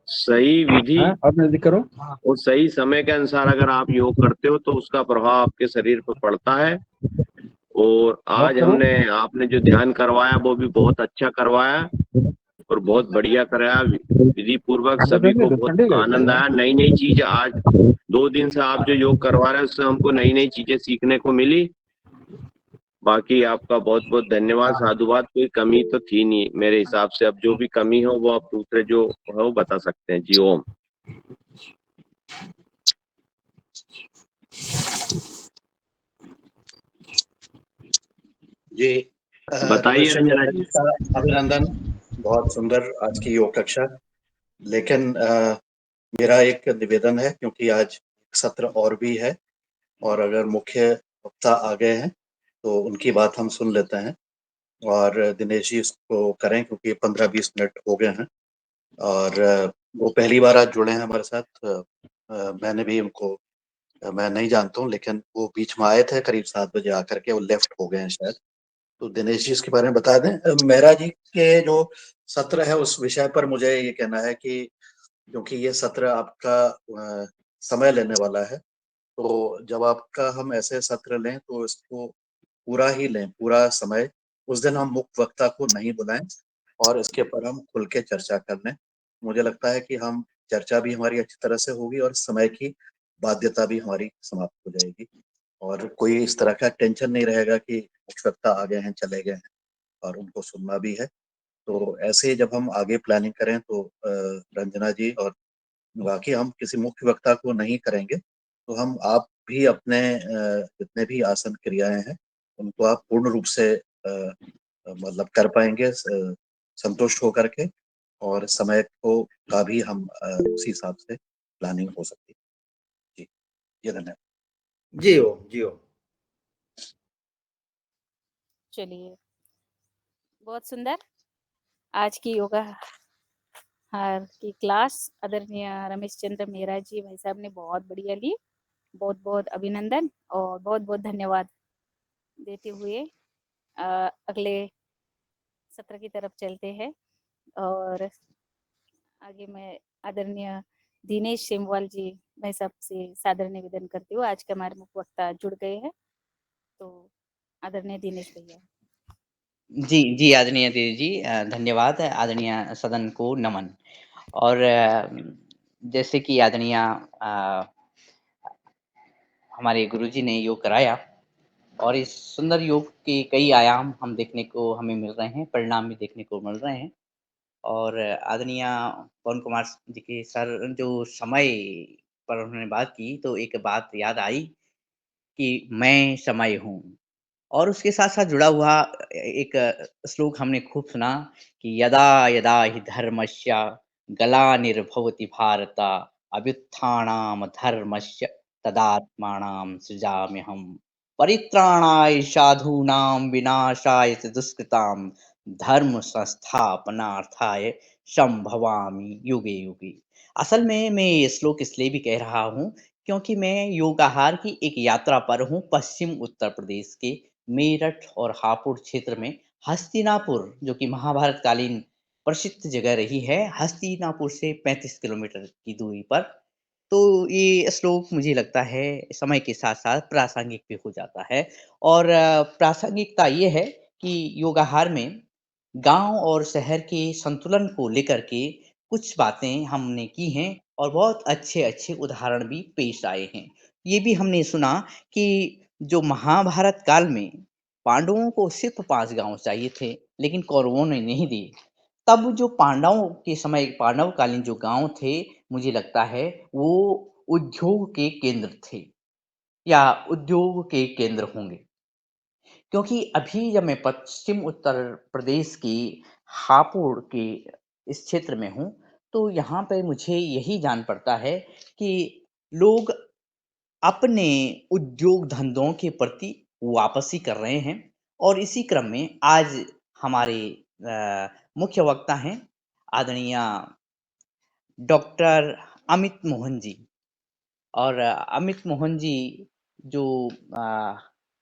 सही विधि हाँ, और नजदीक करो। और सही समय के अनुसार अगर आप योग करते हो तो उसका प्रभाव आपके शरीर पर पड़ता है। और वॉक आज करो। हमने आपने जो ध्यान करवाया वो भी बहुत अच्छा करवाया और बहुत बढ़िया कराया, विधि पूर्वक। ठंडा सभी ठंडे को तो बहुत ठंडे लगे आनंद यार। आया। नई नई चीज आज 2 दिन से आप जो योग करवा रहे हैं उससे हमको नई नई चीजें सीखने को मिली। बाकी आपका बहुत बहुत धन्यवाद, हाँ, साधुवाद। कोई कमी तो थी नहीं मेरे हिसाब से। अब जो भी कमी हो वो आप दूसरे जो है वो बता सकते हैं। जी ओम। जी, बताइए रमेश चंद्र रंजना मेहरा जी। जी का अभिनंदन। बहुत सुंदर आज की योग कक्षा। लेकिन मेरा एक निवेदन है, क्योंकि आज सत्र और भी है और अगर मुख्य वक्ता आ गए हैं तो उनकी बात हम सुन लेते हैं। और दिनेश जी इसको करें, क्योंकि 15-20 मिनट हो गए हैं और वो पहली बार आज जुड़े हैं हमारे साथ। मैंने भी उनको मैं नहीं जानता हूँ, लेकिन वो बीच में आए थे करीब 7 बजे आकर के, वो लेफ्ट हो गए हैं शायद। तो दिनेश जी इसके बारे में बता दें। मेहरा जी के जो सत्र है उस विषय पर मुझे ये कहना है कि क्योंकि ये सत्र आपका समय लेने वाला है, तो जब आपका हम ऐसे सत्र लें तो इसको पूरा ही लें, पूरा समय। उस दिन हम मुख्य वक्ता को नहीं बुलाएं और इसके ऊपर हम खुल के चर्चा कर लें। मुझे लगता है कि हम चर्चा भी हमारी अच्छी तरह से होगी और समय की बाध्यता भी हमारी समाप्त हो जाएगी और कोई इस तरह का टेंशन नहीं रहेगा कि मुख्य वक्ता आ गए हैं, चले गए हैं और उनको सुनना भी है। तो ऐसे जब हम आगे प्लानिंग करें तो रंजना जी और बाकी हम किसी मुख्य वक्ता को नहीं करेंगे, तो हम आप भी अपने जितने भी आसन क्रियाएं हैं उनको आप पूर्ण रूप से मतलब कर पाएंगे संतुष्ट होकर के, और समय को का भी हम उसी हिसाब से प्लानिंग हो सकती है। जी, ये धन्यवाद। जी ओम, जी ओम। चलिए, बहुत सुंदर आज की योगा की क्लास आदरणीय रमेश चंद्र मेहरा जी भाई साहब ने बहुत बढ़िया ली। बहुत बहुत अभिनंदन और बहुत बहुत धन्यवाद देते हुए अगले सत्र की तरफ चलते हैं। और आगे मैं आदरणीय दिनेश सेमवाल जी भाई साहब से सादर निवेदन करती हूँ। आज के हमारे मुख्य वक्ता जुड़ गए हैं, तो आदरणीय दिनेश भैया। जी, जी, आदरणीय दीदी जी, धन्यवाद। आदरणीय सदन को नमन। और जैसे कि आदरणीय हमारे गुरुजी ने योग कराया और इस सुंदर योग के कई आयाम हम देखने को हमें मिल रहे हैं, परिणाम भी देखने को मिल रहे हैं। और आदरणीय पवन कुमार जी के सर जो समय पर उन्होंने बात की, तो एक बात याद आई कि मैं समय हूँ। और उसके साथ-साथ जुड़ा हुआ एक श्लोक हमने खूब सुना कि यदा यदा हि धर्मस्य ग्लानिर्भवति भारत अभ्युत्थानं धर्मस्य तदात्मानं सृजाम्यहम्। परित्राणाय साधूनां विनाशाय च दुष्कृतां धर्म संस्थापनार्थाय संभवामि युगे युगे। असल में मैं ये श्लोक इसलिए भी कह रहा हूँ क्योंकि मैं योगाहार की एक यात्रा पर हूँ पश्चिम उत्तर प्रदेश के मेरठ और हापुड़ क्षेत्र में। हस्तिनापुर जो कि महाभारत कालीन प्रसिद्ध जगह रही है, हस्तिनापुर से 35 किलोमीटर की दूरी पर। तो ये श्लोक मुझे लगता है समय के साथ-साथ प्रासंगिक भी हो जाता है। और प्रासंगिकता ये है कि योगाहार में गाँव और शहर के संतुलन को लेकर के कुछ बातें हमने की हैं और बहुत अच्छे-अच्छे उदाहरण भी पेश आए हैं। ये भी हमने सुना कि जो महाभारत काल में पांडवों को सिर्फ़ 5 गाँव चाहिए थे, लेकिन कौरवों ने नहीं दिए। तब जो पांडवों के समय पांडवकालीन जो गाँव थे, मुझे लगता है वो उद्योग के केंद्र थे या उद्योग के केंद्र होंगे। क्योंकि अभी जब मैं पश्चिम उत्तर प्रदेश की हापुड़ के इस क्षेत्र में हूँ, तो यहाँ पे मुझे यही जान पड़ता है कि लोग अपने उद्योग धंधों के प्रति वापसी कर रहे हैं। और इसी क्रम में आज हमारे मुख्य वक्ता हैं आदरणीय डॉक्टर अमित मोहन जी। और अमित मोहन जी जो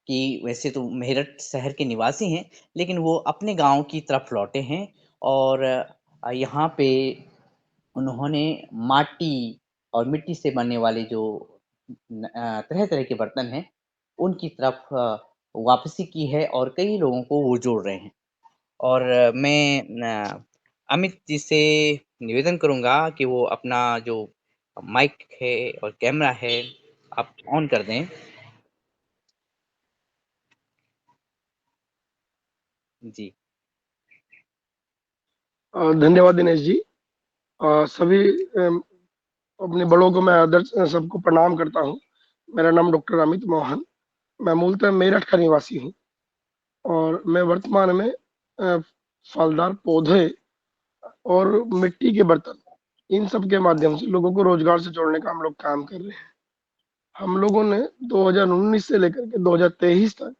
कि वैसे तो मेरठ शहर के निवासी हैं, लेकिन वो अपने गाँव की तरफ लौटे हैं और यहाँ पे उन्होंने माटी और मिट्टी से बनने वाले जो तरह-तरह के बर्तन हैं, उनकी तरफ वापसी की है और कई लोगों को वो जोड़ रहे हैं। और मैं अमित जी से निवेदन करूँगा कि वो अपना जो माइक है और कैमरा है, आप ऑन कर दें। जी। धन्यवाद दिनेश जी। सभी अपने बड़ों को मैं आदर सबको प्रणाम करता हूँ। मेरा नाम डॉक्टर अमित मोहन, मैं मूलतः मेरठ का निवासी हूँ और मैं वर्तमान में फलदार पौधे और मिट्टी के बर्तन, इन सब के माध्यम से लोगों को रोजगार से जोड़ने का हम लोग काम कर रहे हैं। हम लोगों ने 2019 से लेकर के 2023 तक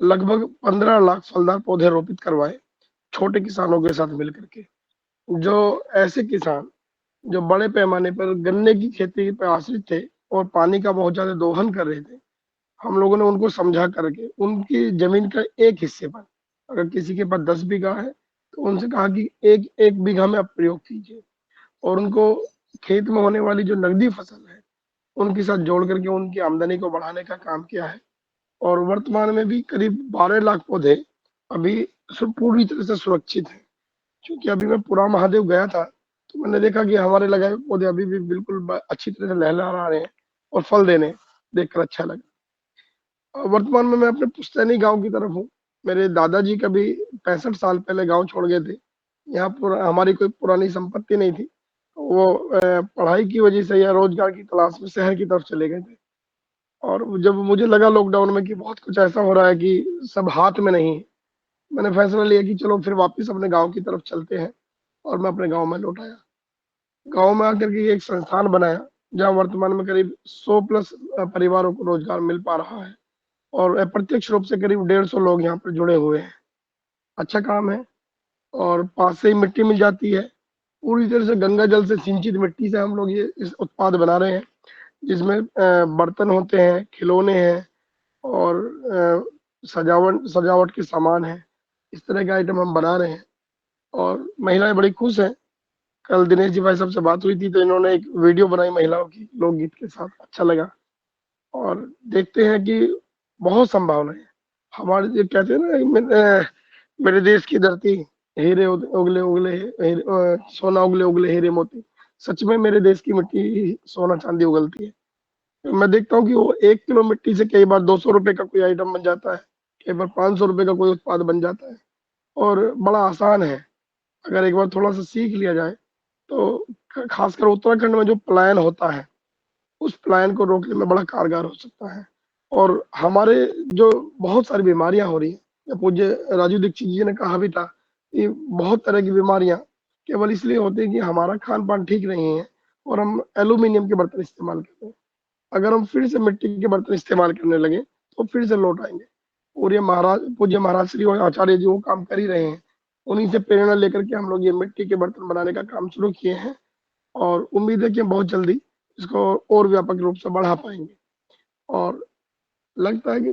लगभग 15 लाख फलदार पौधे रोपित करवाए, छोटे किसानों के साथ मिलकर के। जो ऐसे किसान जो बड़े पैमाने पर गन्ने की खेती पे आश्रित थे और पानी का बहुत ज़्यादा दोहन कर रहे थे, हम लोगों ने उनको समझा करके उनकी ज़मीन का एक हिस्से पर, अगर किसी के पास 10 बीघा है, तो उनसे कहा कि एक बीघा में आप प्रयोग कीजिए और उनको खेत में होने वाली जो नकदी फसल है, उनके साथ जोड़ करके उनकी आमदनी को बढ़ाने का काम किया है। और वर्तमान में भी करीब 12 लाख पौधे अभी पूरी तरह से सुरक्षित हैं। क्योंकि अभी मैं पुरा महादेव गया था, तो मैंने देखा कि हमारे लगाए हुए पौधे अभी भी बिल्कुल अच्छी तरह से लहलहा रहे हैं और फल देने, देखकर अच्छा लगा। वर्तमान में मैं अपने पुश्तैनी गांव की तरफ हूँ। मेरे दादाजी कभी 65 साल पहले गांव छोड़ गए थे। यहाँ हमारी कोई पुरानी संपत्ति नहीं थी। वो पढ़ाई की वजह से या रोजगार की तलाश में शहर की तरफ चले गए थे। और जब मुझे लगा लॉकडाउन में कि बहुत कुछ ऐसा हो रहा है कि सब हाथ में नहीं है, मैंने फैसला लिया कि चलो फिर वापस अपने गाँव की तरफ चलते हैं और मैं अपने गाँव में लौट आया। गाँव में आकर के एक संस्थान बनाया, जहाँ वर्तमान में करीब 100 प्लस परिवारों को रोजगार मिल पा रहा है और अप्रत्यक्ष रूप से करीब 150 लोग यहाँ पर जुड़े हुए हैं। अच्छा काम है और पास से ही मिट्टी मिल जाती है। पूरी तरह से गंगा जल से सिंचित मिट्टी से हम लोग ये इस उत्पाद बना रहे हैं, जिसमें बर्तन होते हैं, खिलौने हैं और सजावट के सामान हैं। इस तरह के आइटम हम बना रहे हैं और महिलाएं बड़ी खुश हैं। कल दिनेश जी भाई साहब से बात हुई थी, तो इन्होंने एक वीडियो बनाई महिलाओं की लोकगीत के साथ, अच्छा लगा। और देखते हैं कि बहुत संभावना है। हमारे जो कहते हैं ना, मेरे देश की धरती हीरे उगले उगले सोना उगले उगले हीरे मोती। सच में मेरे देश की मिट्टी सोना चांदी उगलती है। मैं देखता हूँ कि वो 1 किलो मिट्टी से कई बार 200 रुपए का कोई आइटम बन जाता है, कई बार 500 रुपए का कोई उत्पाद बन जाता है और बड़ा आसान है। अगर एक बार थोड़ा सा सीख लिया जाए तो खासकर उत्तराखंड में जो पलायन होता है, उस पलायन को रोकने में बड़ा कारगर हो सकता है। और हमारे जो बहुत सारी बीमारियां हो रही हैं, पूज्य राजू दीक्षित जी ने कहा भी था कि बहुत तरह की बीमारियां केवल इसलिए होती है कि हमारा खान पान ठीक नहीं है और हम एल्यूमिनियम के बर्तन इस्तेमाल करते हैं। अगर हम फिर से मिट्टी के बर्तन इस्तेमाल करने लगे तो फिर से लौट आएंगे। और ये पूज्य महाराज श्री और आचार्य जी वो काम कर ही रहे हैं। उन्हीं से प्रेरणा लेकर के हम लोग ये मिट्टी के बर्तन बनाने का काम शुरू किए हैं और उम्मीद है कि हम बहुत जल्दी इसको और व्यापक रूप से बढ़ा पाएंगे। और लगता है कि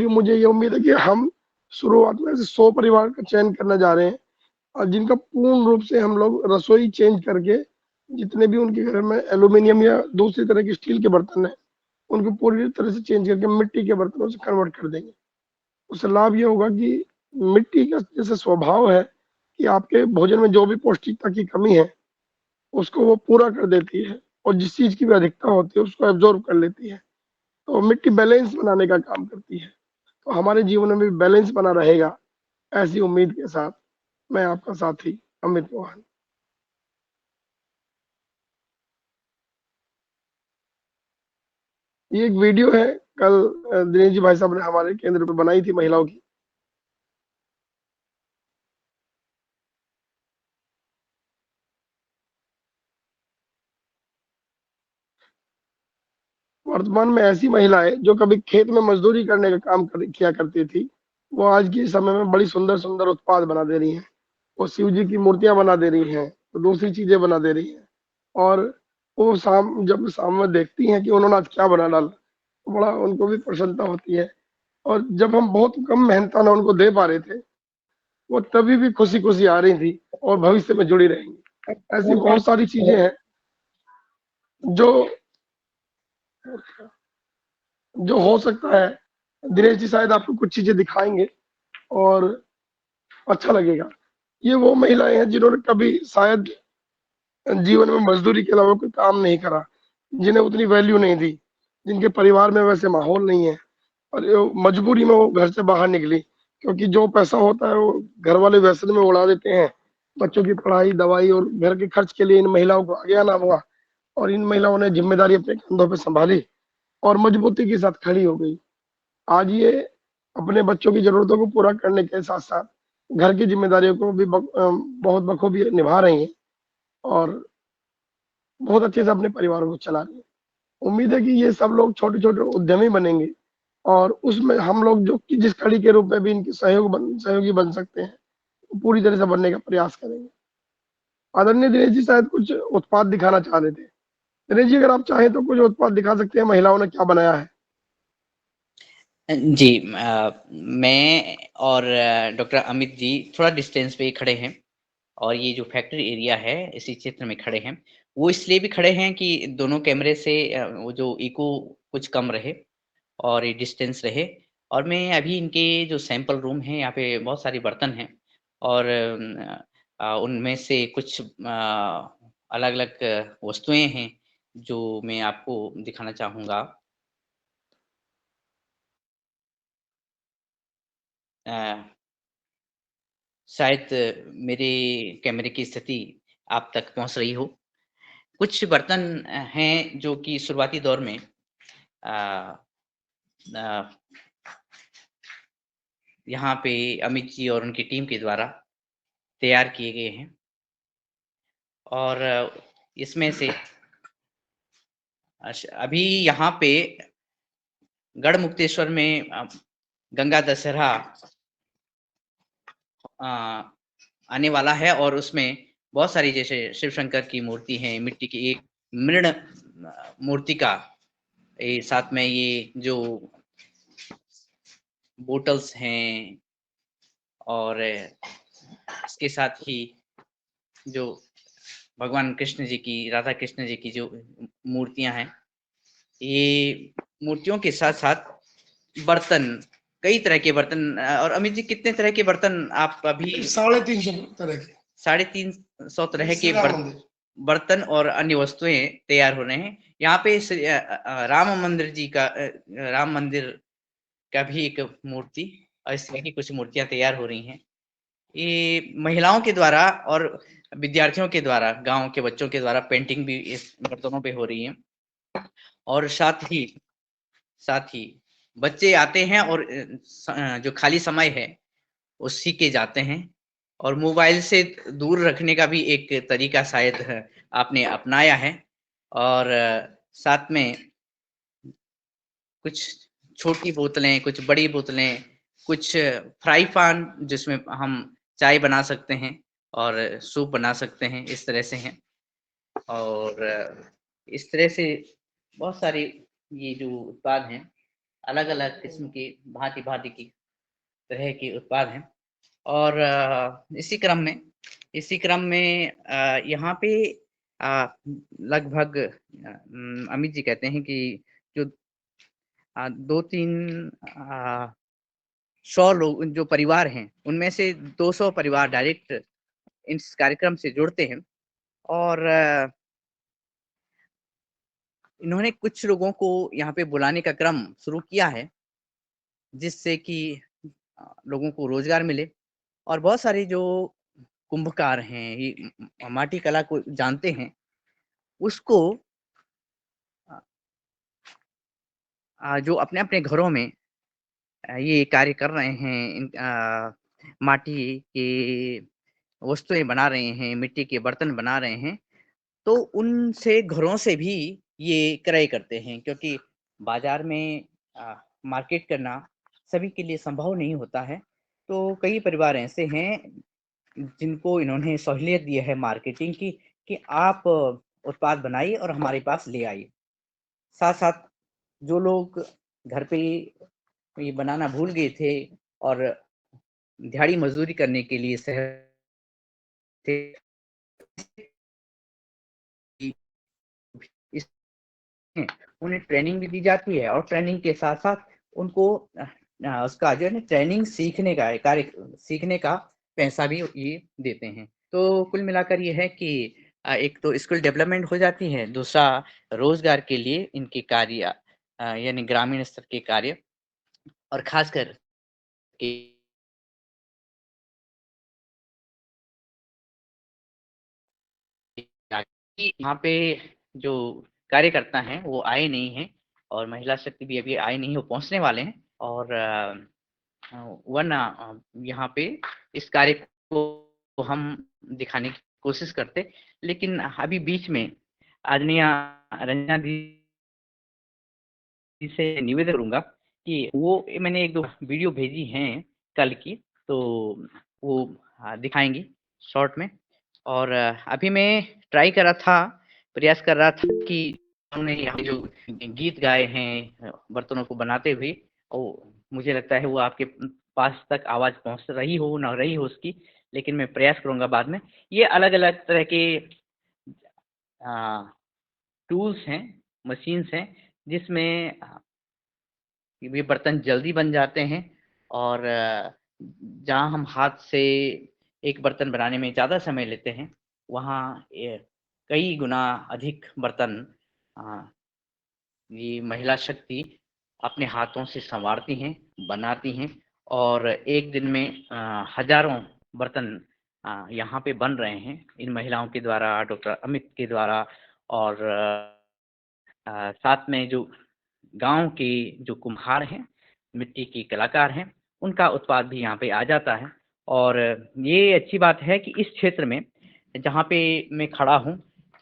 मुझे ये उम्मीद है कि हम शुरुआत में से 100 परिवार का चयन करने जा रहे हैं और जिनका पूर्ण रूप से हम लोग रसोई चेंज करके, जितने भी उनके घर में एल्यूमिनियम या दूसरी तरह के स्टील के बर्तन है, उनको पूरी तरह से चेंज करके मिट्टी के बर्तनों से कन्वर्ट कर देंगे। उससे लाभ ये होगा कि मिट्टी का जैसे स्वभाव है कि आपके भोजन में जो भी पौष्टिकता की कमी है, उसको वो पूरा कर देती है और जिस चीज की भी अधिकता होती है उसको एब्जॉर्ब कर लेती है। तो मिट्टी बैलेंस बनाने का काम करती है। तो हमारे जीवन में भी बैलेंस बना रहेगा, ऐसी उम्मीद के साथ मैं आपका साथी अमित मोहन। ये एक वीडियो है, कल दिनेश जी भाई साहब ने हमारे केंद्र पे बनाई थी महिलाओं की। वर्तमान में ऐसी महिलाएं जो कभी खेत में मजदूरी करने का काम किया करती थी, वो आज के समय में बड़ी सुंदर सुंदर उत्पाद बना दे रही हैं। वो शिव जी की मूर्तियां बना दे रही हैं, तो दूसरी चीजें बना दे रही हैं। और वो जब शाम में देखती हैं कि उन्होंने आज क्या बना डाला, तो बड़ा उनको भी प्रसन्नता होती है। और जब हम बहुत कम मेहनताना उनको दे पा रहे थे, वो तभी भी खुशी खुशी आ रही थी और भविष्य में जुड़ी रहेंगी। ऐसी बहुत सारी चीजें हैं जो जो हो सकता है। दिनेश जी शायद आपको कुछ चीजें दिखाएंगे और अच्छा लगेगा। ये वो महिलाएं हैं जिन्होंने कभी शायद जीवन में मजदूरी के अलावा कोई काम नहीं करा, जिन्हें उतनी वैल्यू नहीं दी, जिनके परिवार में वैसे माहौल नहीं है और मजबूरी में वो घर से बाहर निकली, क्योंकि जो पैसा होता है वो घर वाले व्यसन में उड़ा देते हैं। बच्चों की पढ़ाई, दवाई और घर के खर्च के लिए इन महिलाओं को आगे आना हुआ और इन महिलाओं ने जिम्मेदारी अपने कंधों पे संभाली और मजबूती के साथ खड़ी हो गई। आज ये अपने बच्चों की जरूरतों को पूरा करने के साथ साथ घर की जिम्मेदारियों को भी बहुत बखूबी निभा रही हैं और बहुत अच्छे से अपने परिवार को चला रही हैं। उम्मीद है कि ये सब लोग छोटे-छोटे उद्यमी बनेंगे और उसमें हम लोग जो कि जिस कड़ी के रूप में भी इनके सहयोगी बन सकते हैं, पूरी तरह से बनने का प्रयास करेंगे। आदरणीय दिनेश जी शायद कुछ उत्पाद दिखाना चाह रहे थे। दिनेश जी अगर आप चाहें तो कुछ उत्पाद दिखा सकते हैं, महिलाओं ने क्या बनाया है? जी, मैं और डॉक्टर अमित जी थोड़ा डिस्टेंस पे खड़े हैं और ये जो फैक्ट्री एरिया है इसी क्षेत्र में खड़े हैं। वो इसलिए भी खड़े हैं कि दोनों कैमरे से वो जो इको कुछ कम रहे और ये डिस्टेंस रहे। और मैं अभी इनके जो सैंपल रूम है यहाँ पे बहुत सारे बर्तन हैं और उनमें से कुछ अलग-अलग वस्तुएँ हैं जो मैं आपको दिखाना चाहूँगा। अ, शायद मेरे कैमरे की स्थिति आप तक पहुँच रही हो। कुछ बर्तन हैं जो कि शुरुआती दौर में अ अ, यहाँ पे अमित जी और उनकी टीम के द्वारा तैयार किए गए हैं और इसमें से अभी यहाँ पे गढ़मुक्तेश्वर में गंगा दशहरा आने वाला है और उसमें बहुत सारी जैसे शिव शंकर की मूर्ति है, मिट्टी की एक मृण मूर्ति का साथ में ये जो बोटल्स हैं और इसके साथ ही जो भगवान कृष्ण जी की, राधा कृष्ण जी की जो मूर्तियाँ हैं, ये मूर्तियों के साथ-साथ बर्तन, कई तरह के बर्तन और अमित जी कितने तरह के बर्तन आप अभी 350 तरह के 350 तरह के बर्तन और अन्य वस्तुएँ तैयार हो रहे हैं। यहाँ पे राम मंदिर का भी एक मूर्ति और इस तरह की कुछ मूर्तियाँ तैयार हो रही हैं। ये महिलाओं के द्वारा और विद्यार्थियों के द्वारा, गाँव के बच्चों के द्वारा पेंटिंग भी इस बर्तनों पे हो रही है और साथ ही बच्चे आते हैं और जो खाली समय है, वो सीख के जाते हैं और मोबाइल से दूर रखने का भी एक तरीका शायद आपने अपनाया है और साथ में कुछ छोटी बोतलें, कुछ बड़ी बोतलें, कुछ फ्राई पैन जिसमें हम चाय बना सकते हैं और सूप बना सकते हैं, इस तरह से हैं और इस तरह से बहुत सारे ये जो उत्पाद हैं, अलग-अलग किस्म के भाँति-भाँति की तरह के उत्पाद हैं और इसी क्रम में यहाँ पे लगभग अमित जी कहते हैं कि जो 2-3 100 लोग जो परिवार हैं, उनमें से 200 परिवार डायरेक्ट इस कार्यक्रम से जुड़ते हैं और इन्होंने कुछ लोगों को यहाँ पे बुलाने का क्रम शुरू किया है, जिससे कि लोगों को रोज़गार मिले और बहुत सारे जो कुंभकार हैं, ये माटी कला को जानते हैं, उसको जो अपने-अपने घरों में ये कार्य कर रहे हैं, माटी के वस्तुएँ बना रहे हैं, मिट्टी के बर्तन बना रहे हैं, तो उनसे घरों से भी ये क्रय करते हैं क्योंकि बाज़ार में मार्केट करना सभी के लिए संभव नहीं होता है। तो कई परिवार ऐसे हैं जिनको इन्होंने सहूलियत दी है मार्केटिंग की कि आप उत्पाद बनाइए और हमारे पास ले आइए। साथ-साथ जो लोग घर पे ये बनाना भूल गए थे और दिहाड़ी मज़दूरी करने के लिए शहर थे हैं उन्हें ट्रेनिंग भी दी जाती है और ट्रेनिंग के साथ साथ उनको उसका जो है ना ट्रेनिंग सीखने का कार्य सीखने का पैसा भी ये देते हैं। तो कुल मिलाकर ये है कि एक तो स्किल डेवलपमेंट हो जाती है, दूसरा रोजगार के लिए इनके कार्य यानी ग्रामीण स्तर के कार्य और खासकर के यहाँ पे जो कार्यकर्ता हैं वो आए नहीं हैं और महिला शक्ति भी अभी आए नहीं, वो पहुँचने वाले हैं और वरना यहाँ पे इस कार्य को हम दिखाने की कोशिश करते, लेकिन अभी बीच में आदरणीय रंजना दी से निवेदन करूँगा कि वो मैंने 1-2 वीडियो भेजी हैं कल की, तो वो दिखाएँगी शॉर्ट में और अभी मैं ट्राई कर रहा था, प्रयास कर रहा था कि उन्होंने यहाँ जो गीत गाए हैं बर्तनों को बनाते हुए, वो मुझे लगता है वो आपके पास तक आवाज़ पहुँच रही हो, ना रही हो उसकी, लेकिन मैं प्रयास करूँगा बाद में। ये अलग-अलग तरह के टूल्स हैं, मशीन्स हैं, जिसमें ये बर्तन जल्दी बन जाते हैं और जहाँ हम हाथ से एक बर्तन बनाने में ज़्यादा समय लेते हैं, वहाँ कई गुना अधिक बर्तन ये महिला शक्ति अपने हाथों से सँवारती हैं, बनाती हैं और एक दिन में हज़ारों बर्तन यहाँ पे बन रहे हैं, इन महिलाओं के द्वारा, डॉक्टर अमित के द्वारा और साथ में जो गाँव के जो कुम्हार हैं, मिट्टी के कलाकार हैं, उनका उत्पाद भी यहाँ पे आ जाता है और ये अच्छी बात है कि इस क्षेत्र में जहाँ पे मैं खड़ा हूँ,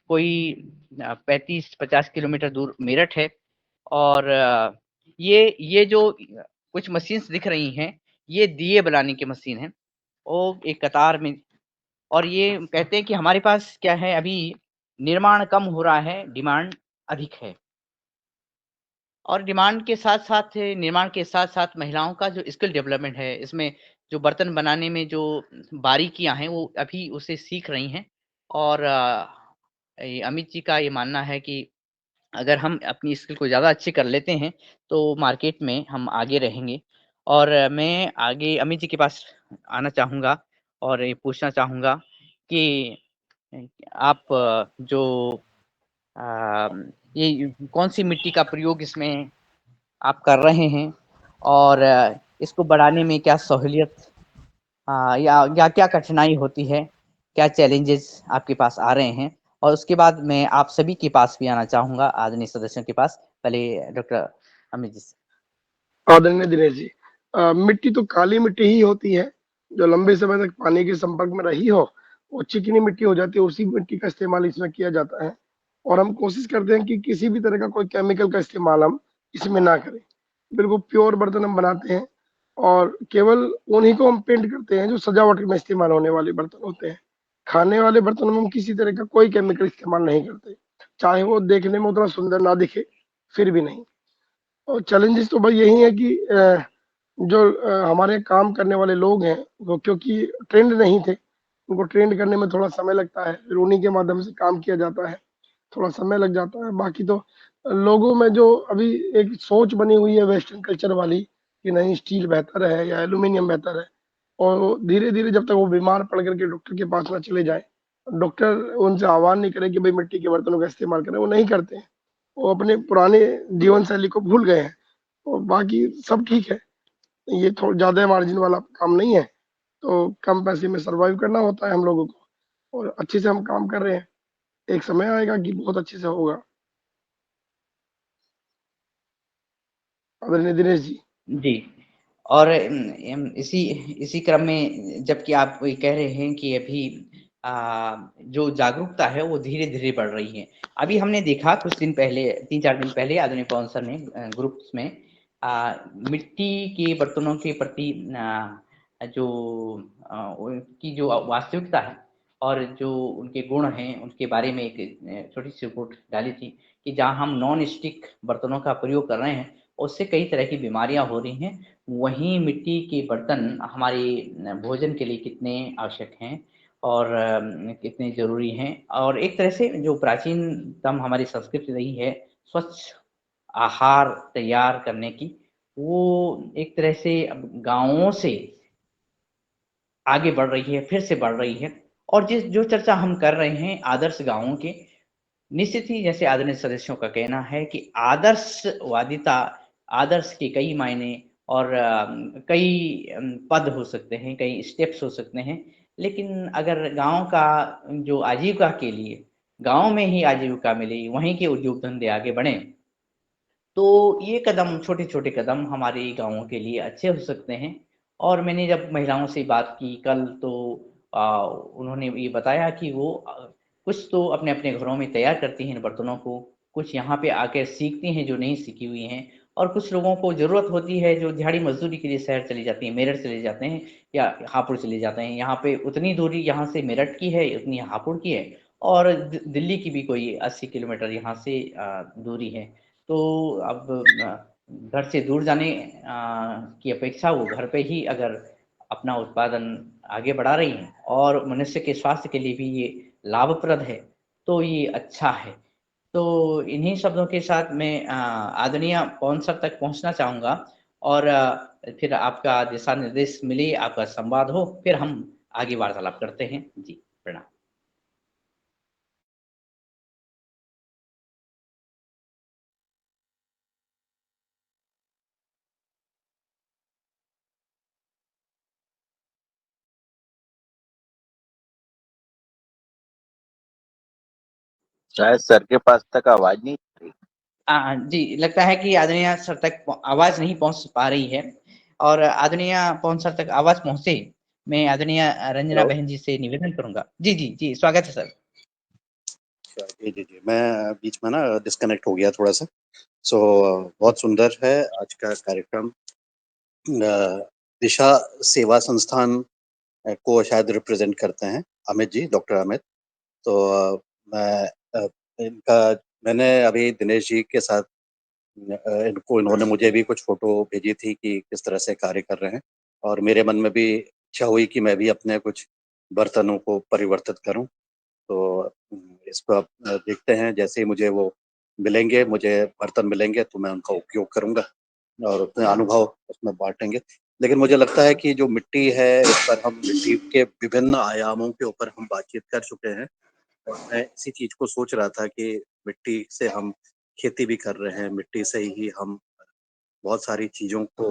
कोई 35-50 किलोमीटर दूर मेरठ है और ये जो कुछ मशीन्स दिख रही हैं, ये दिए बनाने की मशीन है। वो एक कतार में और ये कहते हैं कि हमारे पास क्या है अभी निर्माण कम हो रहा है, डिमांड अधिक है। और डिमांड के साथ-साथ निर्माण के साथ-साथ महिलाओं का जो स्किल डेवलपमेंट है, इसमें जो बर्तन बनाने में जो बारीकियाँ हैं, वो अभी उसे सीख रही हैं और ये अमित जी का ये मानना है कि अगर हम अपनी स्किल को ज़्यादा अच्छी कर लेते हैं, तो मार्केट में हम आगे रहेंगे और मैं आगे अमित जी के पास आना चाहूँगा और ये पूछना चाहूँगा कि आप जो ये कौन-सी मिट्टी का प्रयोग इसमें आप कर रहे हैं और इसको बढ़ाने में क्या सहूलियत या क्या कठिनाई होती है? क्या चैलेंजेज़ आपके पास आ रहे हैं? और उसके बाद मैं आप सभी के पास भी आना चाहूँगा, आदरणीय सदस्यों के पास। पहले डॉक्टर अमित जी से। आदरणीय दिनेश जी, मिट्टी तो काली मिट्टी ही होती है, जो लंबे समय तक पानी के संपर्क में रही हो, वो चिकनी मिट्टी हो जाती है, उसी मिट्टी का इस्तेमाल इसमें किया जाता है और हम कोशिश करते हैं कि किसी भी तरह का कोई केमिकल का इस्तेमाल हम इसमें ना करें। बिल्कुल प्योर बर्तन हम बनाते हैं और केवल उन्हीं को हम पेंट करते हैं जो सजावट में इस्तेमाल होने वाले बर्तन होते हैं। खाने वाले बर्तनों में हम किसी तरह का कोई केमिकल इस्तेमाल नहीं करते, चाहे वो देखने में उतना सुंदर ना दिखे, फिर भी नहीं। और चैलेंजेस तो भाई यही है कि जो हमारे काम करने वाले लोग हैं, वो क्योंकि ट्रेंड नहीं थे, उनको ट्रेंड करने में थोड़ा समय लगता है, फिर उन्हीं के माध्यम से काम किया जाता है, थोड़ा समय लग जाता है। बाकी तो लोगों में जो अभी एक सोच बनी हुई है वेस्टर्न कल्चर वाली कि नहीं स्टील बेहतर है या एल्यूमीनियम बेहतर है और धीरे-धीरे जब तक वो बीमार पड़ कर के डॉक्टर के पास ना चले जाएँ, डॉक्टर उनसे आह्वान नहीं करे कि भाई मिट्टी के बर्तनों का इस्तेमाल करें, वो नहीं करते हैं। वो अपने पुराने जीवन शैली को भूल गए हैं और बाकी सब ठीक है। ये थोड़ा ज़्यादा मार्जिन वाला काम नहीं है, तो कम पैसे में सर्वाइव करना होता है हम लोगों को और अच्छे से हम काम कर रहे हैं। एक समय आएगा कि बहुत अच्छे से होगा। आदरणीय दिनेश जी। जी। और इसी इसी क्रम में जबकि आप ये कह रहे हैं कि अभी जो जागरूकता है वो धीरे-धीरे बढ़ रही है। अभी हमने देखा कुछ दिन पहले 3-4 दिन पहले आदरणीय पवन सर ने ग्रुप्स में मिट्टी के बर्तनों के प्रति जो उनकी जो वास्तविकता है और जो उनके गुण हैं, उनके बारे में एक छोटी-सी रिपोर्ट डाली थी कि जहाँ हम नॉन स्टिक बर्तनों का प्रयोग कर रहे हैं, उससे कई तरह की बीमारियाँ हो रही हैं। वहीं मिट्टी के बर्तन हमारे भोजन के लिए कितने आवश्यक हैं और कितने ज़रूरी हैं और एक तरह से जो प्राचीनतम हमारी संस्कृति रही है, स्वच्छ आहार तैयार करने की, वो एक तरह से अब गाँवों से आगे बढ़ रही है, फिर से बढ़ रही है। और जो चर्चा हम कर रहे हैं आदर्श गाँवों की, निश्चित ही जैसे आदरणीय सदस्यों का कहना है कि आदर्शवादिता, आदर्श के कई मायने और कई पद हो सकते हैं, कई स्टेप्स हो सकते हैं। लेकिन अगर गाँव का जो आजीविका के लिए, गाँव में ही आजीविका मिले, वहीं के उद्योग धंधे आगे बढ़ें, तो ये कदम, छोटे-छोटे कदम हमारे गाँवों के लिए अच्छे हो सकते हैं। और मैंने जब महिलाओं से बात की कल, तो उन्होंने ये बताया कि वो कुछ तो अपने-अपने घरों में तैयार करती हैं इन बर्तनों को, कुछ यहाँ पे आकर सीखती हैं जो नहीं सीखी हुई हैं, और कुछ लोगों को ज़रूरत होती है जो दिहाड़ी मज़दूरी के लिए शहर चली जाती हैं, मेरठ चले जाते हैं या हापुड़ चले जाते हैं। यहाँ पे उतनी दूरी यहाँ से मेरठ की है, उतनी हापुड़ की है, और दिल्ली की भी कोई 80 किलोमीटर यहाँ से दूरी है। तो अब घर से दूर जाने की अपेक्षा वो घर पे ही अगर अपना उत्पादन आगे बढ़ा रही हैं और मनुष्य के स्वास्थ्य के लिए भी ये लाभप्रद है, तो ये अच्छा है। तो इन्हीं शब्दों के साथ मैं आदरणीय पवन सर तक पहुँचना चाहूँगा, और फिर आपका दिशा निर्देश मिले, आपका संवाद हो, फिर हम आगे वार्तालाप करते हैं। जी, प्रणाम। शायद सर के पास तक आवाज नहीं आ रही। जी, लगता है कि आदरणीय सर तक आवाज़ नहीं पहुँच पा रही है, और आदरणीय पवन सर तक आवाज़ पहुँचे, मैं आदरणीय रंजना हेलो। बहन जी से निवेदन करूँगा। जी, जी, जी, स्वागत है सर। जी, जी, जी। मैं बीच में ना डिस्कनेक्ट हो गया थोड़ा-सा। सो बहुत सुंदर है आज का कार्यक्रम। दिशा सेवा संस्थान को शायद रिप्रेज़ेंट करते हैं अमित जी, डॉक्टर अमित। तो मैं इनका मैंने अभी दिनेश जी के साथ इन्होंने मुझे भी कुछ फ़ोटो भेजी थी कि किस तरह से कार्य कर रहे हैं, और मेरे मन में भी इच्छा हुई कि मैं भी अपने कुछ बर्तनों को परिवर्तित करूँ। तो इसको अब देखते हैं, जैसे ही मुझे वो मिलेंगे, मुझे बर्तन मिलेंगे तो मैं उनका उपयोग करूँगा और अपने अनुभव उसमें बाँटेंगे। लेकिन मुझे लगता है कि जो मिट्टी है, इस पर हम मिट्टी के विभिन्न आयामों के ऊपर हम बातचीत कर चुके हैं, और मैं इसी चीज़ को सोच रहा था कि मिट्टी से हम खेती भी कर रहे हैं, मिट्टी से ही हम बहुत सारी चीज़ों को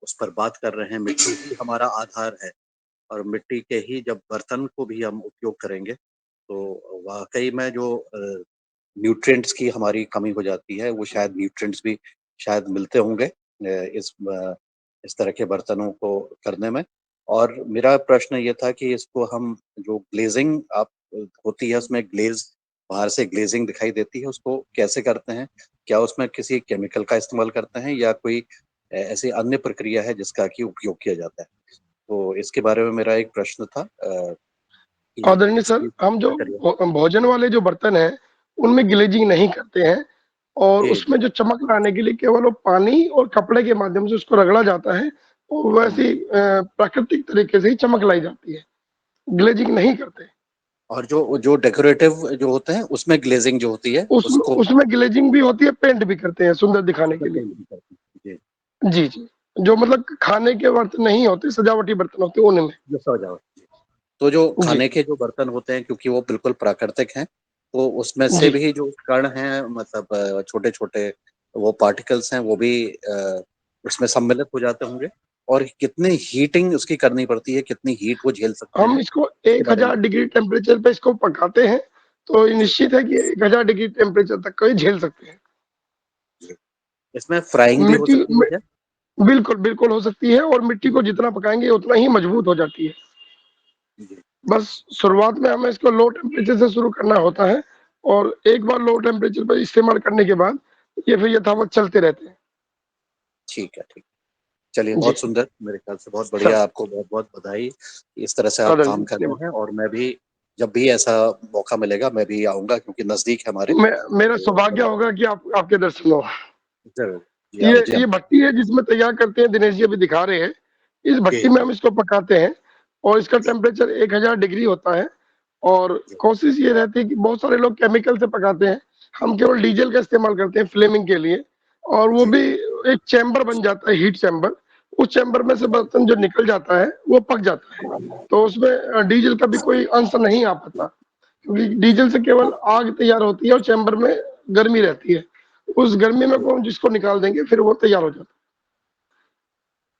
उस पर बात कर रहे हैं, मिट्टी ही हमारा आधार है, और मिट्टी के ही जब बर्तन को भी हम उपयोग करेंगे, तो वाक़ई में जो न्यूट्रिएंट्स की हमारी कमी हो जाती है, वो शायद न्यूट्रिएंट्स भी शायद मिलते होंगे इस तरह के बर्तनों को करने में। और मेरा प्रश्न ये था कि इसको हम जो ग्लेज़िंग आप होती है, उसमें ग्लेज़ बाहर से ग्लेज़िंग दिखाई देती है, उसको कैसे करते हैं? क्या उसमें किसी केमिकल का इस्तेमाल करते हैं या कोई ऐसी अन्य प्रक्रिया है जिसका कि उपयोग किया जाता है? तो इसके बारे में मेरा एक प्रश्न था कि आदरणीय सर, इसकी हम जो प्रक्रिया। भोजन वाले जो बर्तन हैं, उनमें ग्लेजिंग नहीं करते हैं, और जी, उसमें जो चमक लाने के लिए केवल वो पानी और कपड़े के माध्यम से उसको रगड़ा जाता है, और हुँ। वैसी प्राकृतिक तरीके से ही चमक लाई जाती है। ग्लेजिंग नहीं करते। और जो जो डेकोरेटिव जो होते हैं, उसमें ग्लेज़िंग जो होती है, उसमें उसको उसमें ग्लेजिंग भी होती है, पेंट भी करते हैं सुंदर दिखाने के उसमें लिए। पेंट भी करते हैं। जी, जी, जी। जो मतलब खाने के बर्तन नहीं होते, सजावटी बर्तन होते हैं उनमें। जो सजावट। जी। तो जो जी, खाने के जो बर्तन होते हैं, क्योंकि वो बिल्कुल प्राकृतिक हैं, तो उसमें से जी। भी जो कण हैं, मतलब छोटे-छोटे वो पार्टिकल्स हैं, वो भी उसमें सम्मिलित हो जाते होंगे, और कितनी हीटिंग उसकी करनी पड़ती है, कितनी हीट वो झेल सकते हम हैं, इसको इसके बारे में 1000 डिग्री टेम्परेचर पे इसको पकाते हैं, तो ये जी, निश्चित है कि 1000 डिग्री टेम्परेचर तक को ये झेल सकते हैं। जी। इसमें फ्राइंग भी हो मिट्टी सकती है मि क्या? बिल्कुल, बिल्कुल हो सकती है, और मिट्टी को जितना पकाएँगे उतना ही मजबूत हो जाती है। जी, बस शुरुआत में हमें इसको लो टेम्परेचर से शुरू करना होता है, और एक बार लो टेम्परेचर पर इस्तेमाल करने के बाद ये फिर यथावत चलते रहते हैं। ठीक है, ठीक। चलिए, जी, बहुत सुंदर, मेरे ख्याल से बहुत सर, बढ़िया, आपको बहुत-बहुत बधाई। इस तरह से आप आदरणीय काम कर रहे धन्यवाद। हैं, और मैं भी जब भी ऐसा मौका मिलेगा, मैं भी आऊँगा, क्योंकि नज़दीक है हमारे। मेरा तो सौभाग्य होगा कि आप आपके दर्शन हो। ज़रूर। जी, ये जी, ये भट्टी है जिसमें तैयार करते हैं, दिनेश जी अभी दिखा रहे हैं। इस जी, भट्टी में जी, हम इसको पकाते हैं, और इसका जी, टेम्परेचर 1000 डिग्री होता है, और जी, कोशिश ये रहती है कि बहुत सारे लोग केमिकल से पकाते हैं, हम केवल डीजल का इस्तेमाल करते हैं फ्लेमिंग के लिए, और वो जी। भी एक चैम्बर बन जाता है, हीट चैम्बर। उस चैम्बर में से बर्तन जो निकल जाता है वो पक जाता है, तो उसमें डीजल का भी कोई अंश नहीं आ पाता, क्योंकि डीजल से केवल आग तैयार होती है और चैम्बर में गर्मी रहती है। उस गर्मी में को जिसको निकाल देंगे फिर वो तैयार हो जाता है।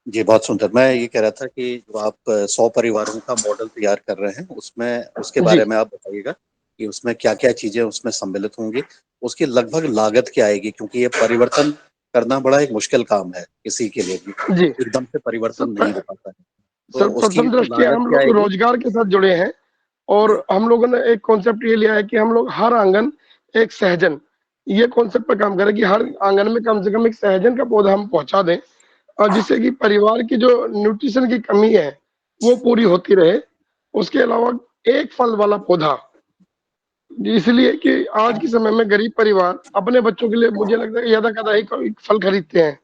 जी, बहुत सुंदर। मैं ये कह रहा था कि जो आप 100 परिवारों का मॉडल तैयार कर रहे हैं, उसमें उसके जी। बारे में आप बताइएगा कि उसमें क्या-क्या चीज़ें उसमें सम्मिलित होंगी? उसकी लगभग लागत क्या आएगी? क्योंकि ये परिवर्तन करना बड़ा एक मुश्किल काम है, किसी के लिए भी। जी। एकदम से परिवर्तन नहीं हो सब पाता है। तो उसकी सर्वप्रथम दृष्टिया लागत हम क्या लोग आएगी? रोजगार के साथ जुड़े हैं, और जी, हम लोगों ने एक कॉन्सेप्ट ये लिया है कि हम लोग हर आंगन एक सहजन, ये कॉन्सेप्ट पर काम करें कि हर आंगन में कम से कम एक सहजन का पौधा हम पहुंचा दें, और जिससे कि परिवार की जो न्यूट्रिशन की कमी है वो पूरी होती रहे। उसके अलावा एक फल वाला पौधा, इसलिए कि आज के समय में गरीब परिवार अपने बच्चों के लिए मुझे लगता है ज्यादा कदाई कोई फल खरीदते हैं,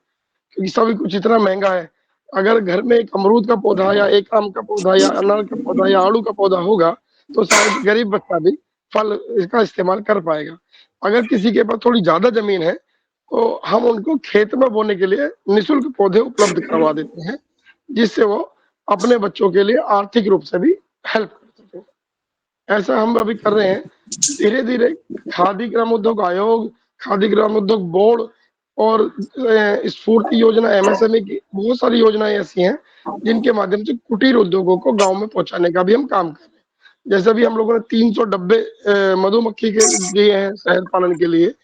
क्योंकि सभी कुछ इतना महंगा है। अगर घर में एक अमरूद का पौधा या एक आम का पौधा या अनार का पौधा या आड़ू का पौधा होगा, तो शायद गरीब बच्चा भी फल इसका इस्तेमाल कर पाएगा। अगर किसी के पास थोड़ी ज्यादा जमीन है, तो हम उनको खेत में बोने के लिए निःशुल्क पौधे उपलब्ध करवा देते हैं, जिससे वो अपने बच्चों के लिए आर्थिक रूप से भी हेल्प कर सकें। ऐसा हम अभी कर रहे हैं। धीरे-धीरे खादी ग्राम उद्योग आयोग, खादी ग्राम उद्योग बोर्ड और स्फूर्ति योजना, एमएसएमई की बहुत सारी योजनाएँ ऐसी हैं, जिनके माध्यम से कुटीर उद्योगों को गाँव में पहुँचाने का भी हम काम कर रहे हैं। जैसे अभी हम लोगों ने 300 डब्बे मधुमक्खी के दिए हैं शहद पालन के लिए,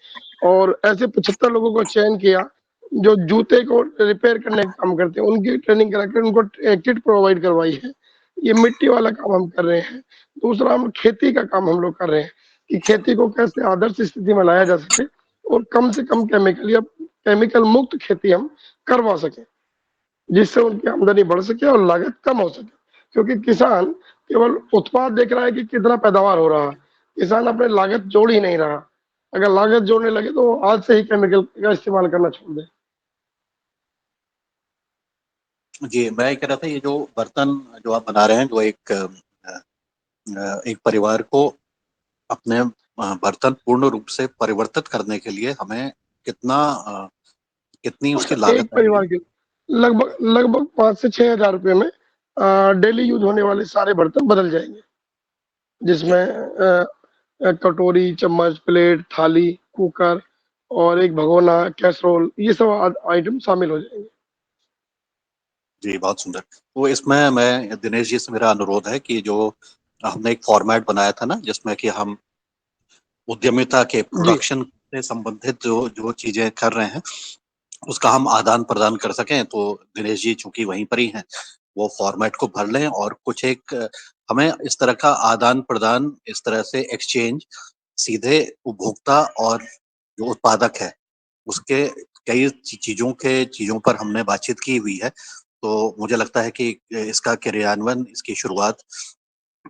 और ऐसे 75 लोगों को चयन किया, जो जूते को रिपेयर करने का काम करते हैं, उनकी ट्रेनिंग करा के उनको किट प्रोवाइड करवाई है। ये मिट्टी वाला काम हम कर रहे हैं। दूसरा हम खेती का काम हम लोग कर रहे हैं, कि खेती को कैसे आदर्श स्थिति में लाया जा सके और कम से कम केमिकल या केमिकल मुक्त खेती हम करवा सकें, जिससे उनकी आमदनी बढ़ सके और लागत कम हो सके। क्योंकि किसान केवल उत्पाद देख रहा है कि कितना पैदावार हो रहा है, किसान अपने लागत जोड़ ही नहीं रहा। अगर लागत जोड़ने लगे तो वो आज से ही केमिकल का इस्तेमाल करना छोड़ दे। जी, मैं ये कह रहा था ये जो बर्तन जो आप बना रहे हैं, जो एक परिवार को अपने बर्तन पूर्ण रूप से परिवर्तित करने के लिए हमें कितनी उसकी एक लागत आएगी? परिवार के लगभग लगभग 5 से 6 हज़ार रुपए में डेली यूज होने वाले सारे बर्तन बदल जाएँगे। जी, जिसमें कटोरी, चम्मच, प्लेट, थाली, कुकर और एक भगोना, कैसरोल, ये सब आइटम शामिल हो जाएँगे। जी, बहुत सुंदर। तो इसमें मैं दिनेश जी से मेरा अनुरोध है कि जो हमने एक फॉर्मेट बनाया था ना, जिसमें कि हम उद्यमिता के जी, प्रोडक्शन से संबंधित जो जो चीज़ें कर रहे हैं, उसका हम आदान-प्रदान कर सकें, तो दिनेश जी चूँकि वहीं पर ही हैं, वो फॉर्मेट को भर लें और कुछ एक हमें इस तरह का आदान-प्रदान, इस तरह से एक्सचेंज सीधे उपभोक्ता और जो उत्पादक है, उसके कई चीज़ों पर हमने बातचीत की हुई है। तो मुझे लगता है कि इसका क्रियान्वयन, इसकी शुरुआत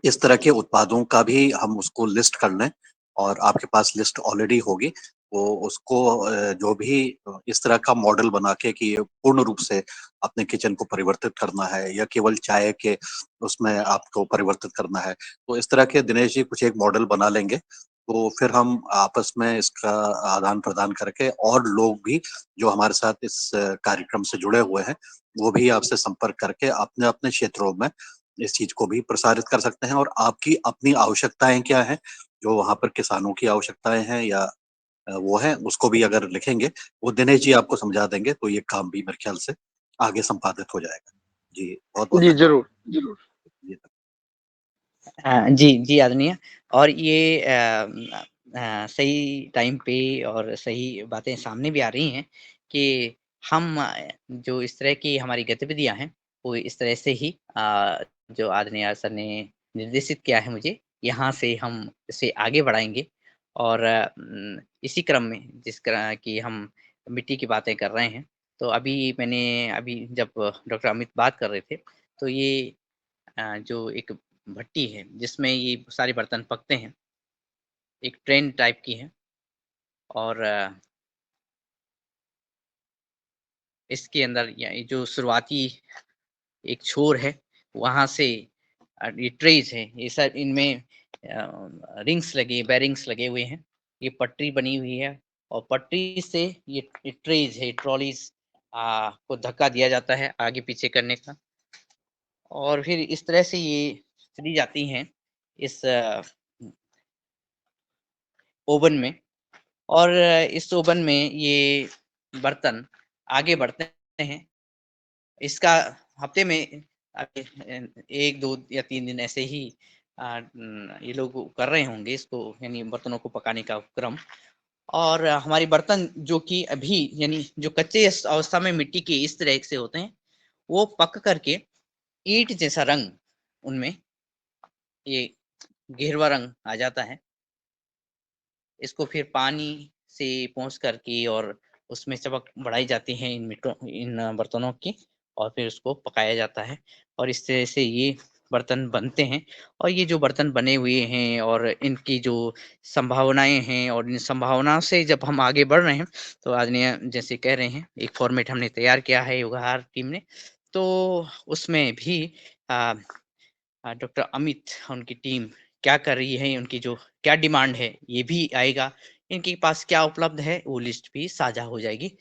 इस तरह के उत्पादों का भी हम उसको लिस्ट कर लें, और आपके पास लिस्ट ऑलरेडी होगी, वो उसको जो भी इस तरह का मॉडल बना के कि ये पूर्ण रूप से अपने किचन को परिवर्तित करना है या केवल चाय के उसमें आपको परिवर्तित करना है। तो इस तरह के दिनेश जी कुछ एक मॉडल बना लेंगे, तो फिर हम आपस में इसका आदान-प्रदान करके और लोग भी जो हमारे साथ इस कार्यक्रम से जुड़े हुए हैं, वो भी आपसे संपर्क करके अपने-अपने क्षेत्रों में इस चीज़ को भी प्रसारित कर सकते हैं। और आपकी अपनी आवश्यकताएँ क्या हैं, जो वहाँ पर किसानों की आवश्यकताएँ हैं या वो हैं, उसको भी अगर लिखेंगे, वो दिनेश जी आपको समझा देंगे, तो ये काम भी मेरे ख्याल से आगे संपादित हो जाएगा। जी, बहुत-बहुत जी, धन्यवाद। ज़रूर, ज़रूर। जी, जी, जी आदरणीय। और ये सही टाइम पे और सही बातें सामने भी आ रही हैं कि हम जो इस तरह की हमारी गतिविधियाँ हैं, वो इस तरह से ही जो आदरणीय सर ने निर्देशित किया है मुझे, यहाँ से हम इसे आगे बढ़ाएँगे। और इसी क्रम में जिस तरह की हम मिट्टी की बातें कर रहे हैं, तो अभी जब डॉक्टर अमित बात कर रहे थे, तो ये जो एक भट्टी है, जिसमें ये सारे बर्तन पकते हैं, एक ट्रेन टाइप की है। और इसके अंदर ये जो शुरुआती एक छोर है, वहाँ से ये ट्रेस हैं, ये सब इनमें रिंग्स लगे बेरिंग्स लगे हुए हैं, ये पटरी बनी हुई है और पटरी से ये ट्रेज है, ट्रॉलीज को धक्का दिया जाता है आगे पीछे करने का, और फिर इस तरह से ये चली जाती हैं इस ओवन में, और इस ओवन में ये बर्तन आगे बढ़ते हैं। इसका हफ्ते में 1, 2 या 3 दिन ऐसे ही ये लोग कर रहे होंगे इसको, यानी बर्तनों को पकाने का क्रम। और हमारे बर्तन जो कि अभी यानी जो कच्चे अवस्था में मिट्टी के इस तरह से होते हैं, वो पक करके ईंट जैसा रंग उनमें ये गेरुआ रंग आ जाता है। इसको फिर पानी से पोंछ करके और उसमें चमक बढ़ाई जाती है इन बर्तनों की, और फिर उसको पकाया जाता है और इस तरह से ये बर्तन बनते हैं। और ये जो बर्तन बने हुए हैं और इनकी जो संभावनाएँ हैं और इन संभावनाओं से जब हम आगे बढ़ रहे हैं, तो आदरणीय जैसे कह रहे हैं, एक फॉर्मेट हमने तैयार किया है योगाहार टीम ने, तो उसमें भी अ डॉक्टर अमित और उनकी टीम क्या कर रही है, उनकी जो क्या डिमांड है, ये भी आएगा। इनके पास क्या उपलब्ध है, वो लिस्ट भी साझा हो जाएगी।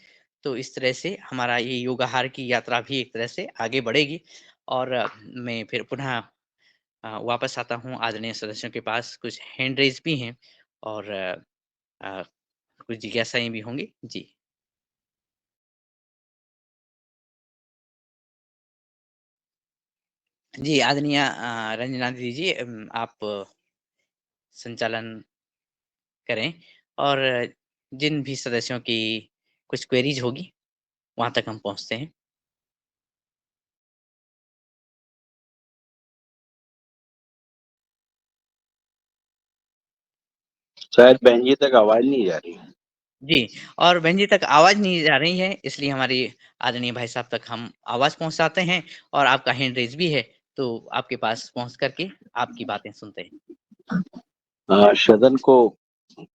तो इस तरह से हमारा ये योगाहार की यात्रा भी एक तरह से आगे बढ़ेगी, और मैं फिर पुनः वापस आता हूँ आदरणीय सदस्यों के पास। कुछ हैंड रेज़ भी हैं और अ, कुछ जिज्ञासाएँ भी होंगी। जी। जी, आदरणीय रंजना दीदी जी, आप संचालन करें और जिन भी सदस्यों की कुछ क्वेरीज होगी वहां तक हम पहुंचते हैं। शायद बहन जी तक आवाज नहीं जा रही। जी, और बहन जी तक आवाज नहीं जा रही है, इसलिए हमारे आदरणीय भाई साहब तक हम आवाज पहुंचाते हैं, और आपका हैंड रेज भी है, तो आपके पास पहुंच करके आपकी बातें सुनते हैं। सदन को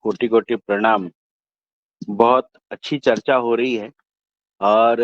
कोटि कोटि प्रणाम। बहुत अच्छी चर्चा हो रही है और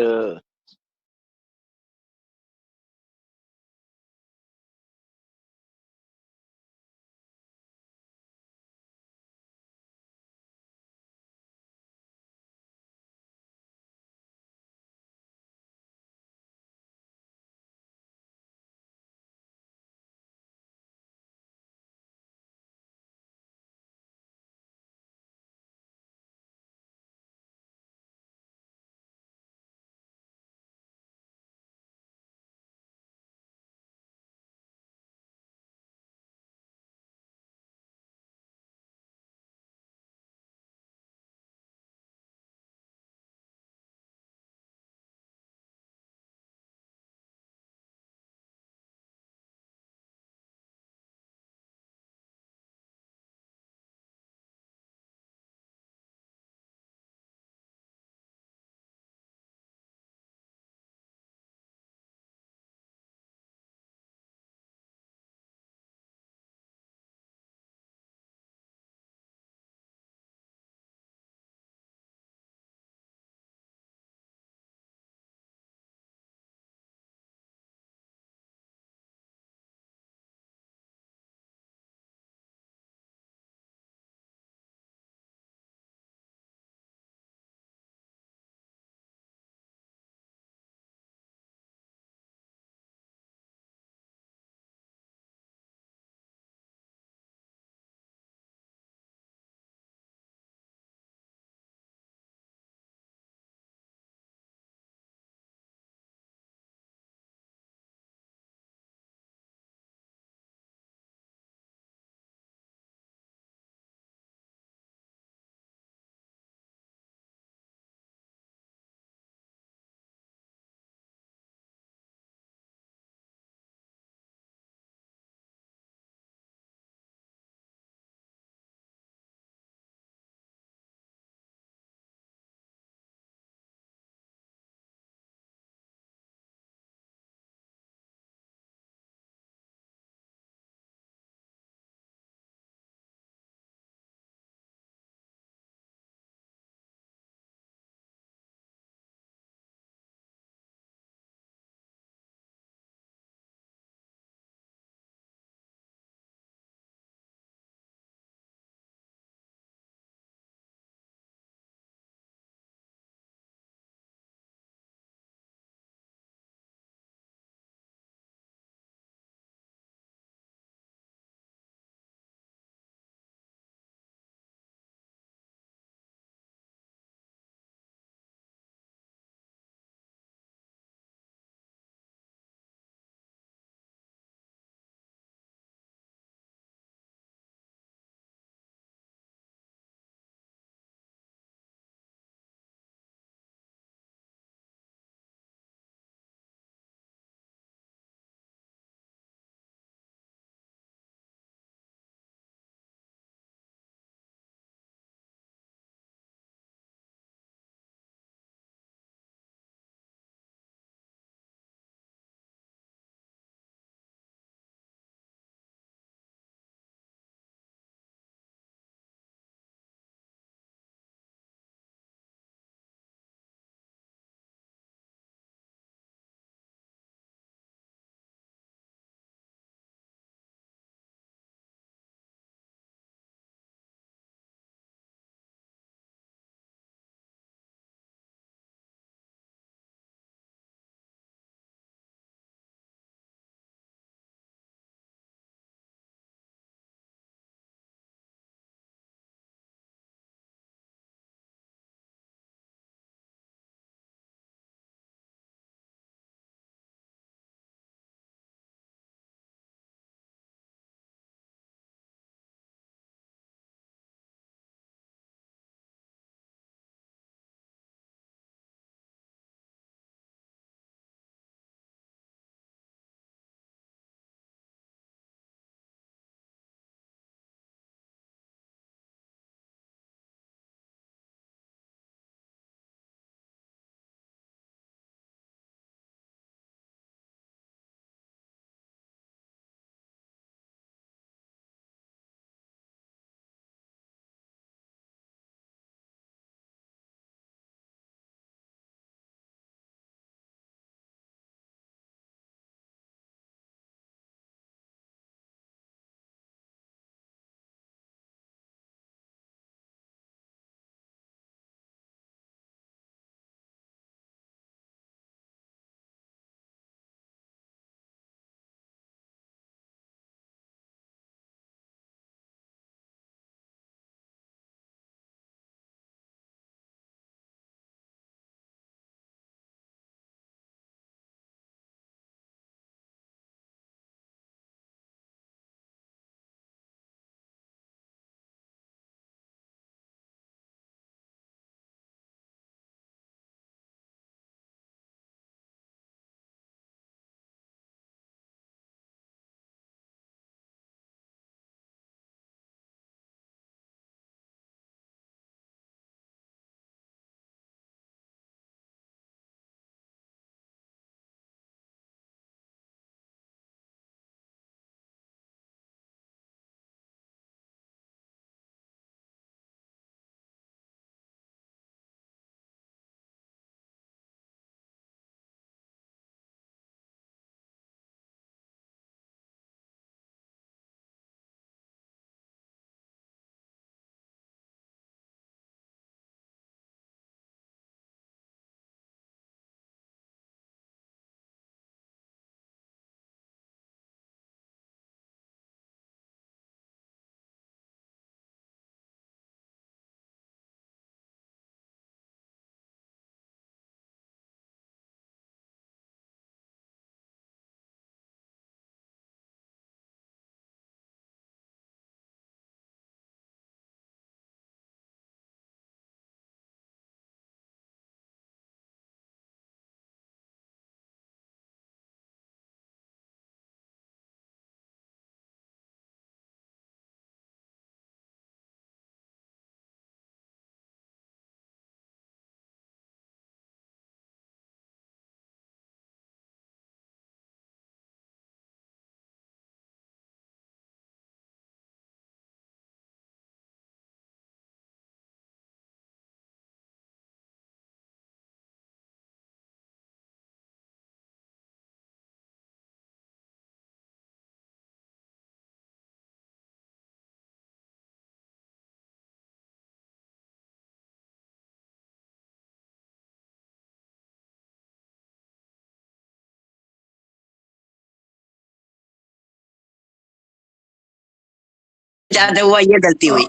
ज्यादा हुआ, ये गलती हुई।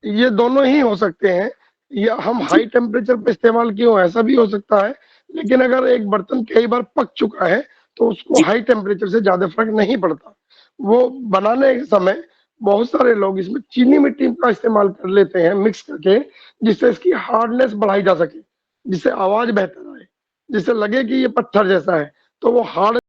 ये दोनों ही हो सकते हैं। या हम हाई टेम्परेचर पे इस्तेमाल किए हो, ऐसा भी हो सकता है। लेकिन अगर एक बर्तन कई बार पक चुका है तो उसको हाई टेम्परेचर से ज्यादा फर्क नहीं पड़ता। वो बनाने के समय बहुत सारे लोग इसमें चीनी मिट्टी का इस्तेमाल कर लेते हैं मिक्स करके, जिससे इसकी हार्डनेस बढ़ाई जा सके, जिससे आवाज बेहतर आए, जिससे लगे कि ये पत्थर जैसा है, तो वो हार्ड